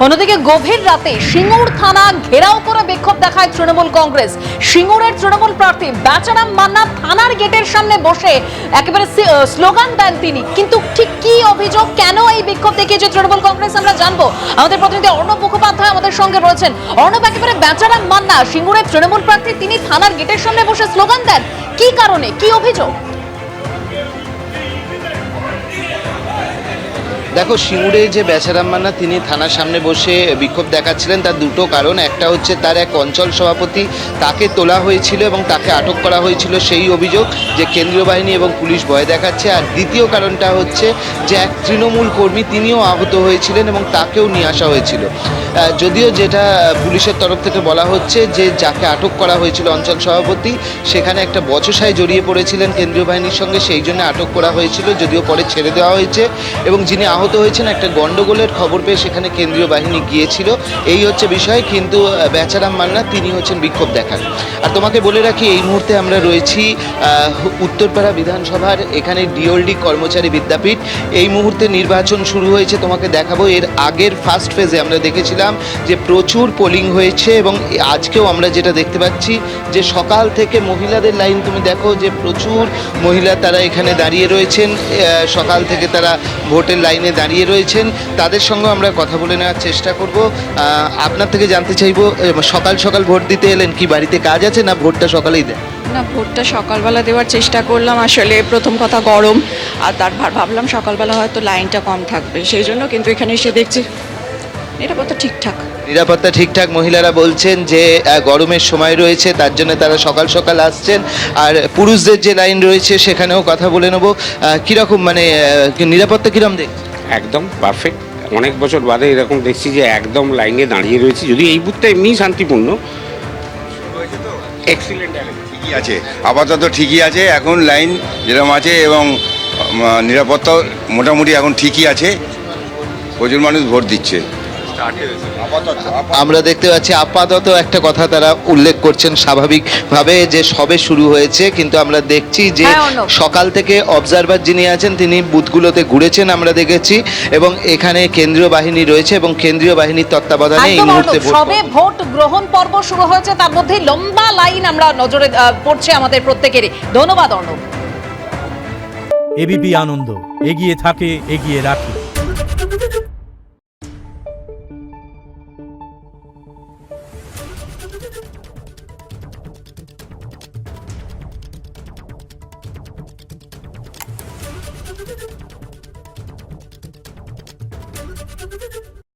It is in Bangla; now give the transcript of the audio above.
অন্যদিকে গভীর রাতে সিঙ্গুর থানা ঘেরাও করে বিক্ষোভ দেখায় তৃণমূল কংগ্রেস। সিঙ্গুরের তৃণমূল প্রার্থী বেচারাম মান্না থানার গেটের সামনে বসে একেবারে স্লোগান দেন তিনি। কিন্তু ঠিক কি অভিযোগ, কেন এই বিক্ষোভ দেখিয়েছে তৃণমূল কংগ্রেস আমরা জানবো। আমাদের প্রতিনিধি অর্ণব মুখোপাধ্যায় আমাদের সঙ্গে রয়েছেন। অর্ণব, একেবারে বেচারাম মান্না সিঙ্গুরের তৃণমূল প্রার্থী, তিনি থানার গেটের সামনে বসে স্লোগান দেন, কি কারণে, কি অভিযোগ? দেখো, সিঙ্গুরে যে বেচারাম মান্না তিনি থানার সামনে বসে বিক্ষোভ দেখাচ্ছিলেন তার দুটো কারণ। একটা হচ্ছে তার এক অঞ্চল সভাপতি, তাকে তোলা হয়েছিল এবং তাকে আটক করা হয়েছিল, সেই অভিযোগ যে কেন্দ্রীয় বাহিনী এবং পুলিশ ভয় দেখাচ্ছে। আর দ্বিতীয় কারণটা হচ্ছে যে এক তৃণমূল কর্মী তিনিও আহত হয়েছিলেন এবং তাকেও নিয়ে আসা হয়েছিল। যদিও যেটা পুলিশের তরফ থেকে বলা হচ্ছে যে যাকে আটক করা হয়েছিল অঞ্চল সভাপতি, সেখানে একটা বচসায় জড়িয়ে পড়েছিলেন কেন্দ্রীয় বাহিনীর সঙ্গে, সেই জন্য আটক করা হয়েছিল, যদিও পরে ছেড়ে দেওয়া হয়েছে। এবং যিনি আহত হয়েছেন একটা গন্ডগোলের খবর পেয়ে সেখানে কেন্দ্রীয় বাহিনী গিয়েছিল, এই হচ্ছে বিষয়। কিন্তু বেচারাম মান্না তিনি হচ্ছেন বিক্ষোভ দেখান। আর তোমাকে বলে রাখি, এই মুহূর্তে আমরা রয়েছি উত্তরপাড়া বিধানসভার এখানে ডিওলডি কর্মচারী বিদ্যাপীঠ। এই মুহূর্তে নির্বাচন শুরু হয়েছে, তোমাকে দেখাবো। এর আগের ফার্স্ট ফেজে আমরা দেখেছিলাম যে প্রচুর পোলিং হয়েছে এবং আজকেও আমরা যেটা দেখতে পাচ্ছি যে সকাল থেকে মহিলাদের লাইন, তুমি দেখো যে প্রচুর মহিলা তারা এখানে দাঁড়িয়ে রয়েছেন, সকাল থেকে তারা ভোটের লাইনে দাঁড়িয়ে রয়েছেন। তাদের সঙ্গে আমরা কথা বলে নেওয়ার চেষ্টা করব। আপনার থেকে জানতে চাইবো, সকাল সকাল ভোট দিতে এলেন, কি বাড়িতে কাজ আছে না ভোটটা সকালেই দেন? না, ভোটটা সকালবেলা দেওয়ার চেষ্টা করলাম। আসলে প্রথম কথা গরম, আর তারপর ভাবলাম সকালবেলা হয়তো লাইনটা কম থাকবে, সেই জন্য। কিন্তু এখানে এসে দেখছি নিরাপত্তা ঠিকঠাক। নিরাপত্তা ঠিকঠাক, মহিলারা বলছেন যে গরমের সময় রয়েছে তার জন্য তারা সকাল সকাল আসছেন। আর পুরুষদের যে লাইন রয়েছে সেখানেও কথা বলে নেবো। কীরকম মানে নিরাপত্তা কীরকম দেখ? একদম পারফেক্ট। অনেক বছর বাদে এরকম দেখছি যে একদম লাইনে দাঁড়িয়ে রয়েছে। যদি এই বুথটা এমনি শান্তিপূর্ণ, এক্সিলেন্ট ঠিকই আছে, আপাতত ঠিকই আছে। এখন লাইন যেরকম আছে এবং নিরাপত্তা মোটামুটি এখন ঠিকই আছে, প্রচুর মানুষ ভোট দিচ্ছে। আমরা দেখতে পাচ্ছি আপাতত একটা কথা তারা উল্লেখ করছেন স্বাভাবিকভাবে যে সবে শুরু হয়েছে, কিন্তু আমরা দেখছি যে সকাল থেকে অবজারভার যিনি আছেন তিনি বুথগুলোতে ঘুরেছেন, আমরা দেখেছি। এবং এখানে কেন্দ্রীয় বাহিনী রয়েছে এবং কেন্দ্রীয় বাহিনীর তত্ত্বাবধানে এই মুহূর্তে সবে ভোট গ্রহণ পর্ব শুরু হয়েছে, তার মধ্যে লম্বা লাইন আমরা নজরে পড়ছে আমাদের প্রত্যেকেরই। ধন্যবাদ অর্ণব। এবিপি আনন্দ, এগিয়ে থাকে, এগিয়ে রাখে।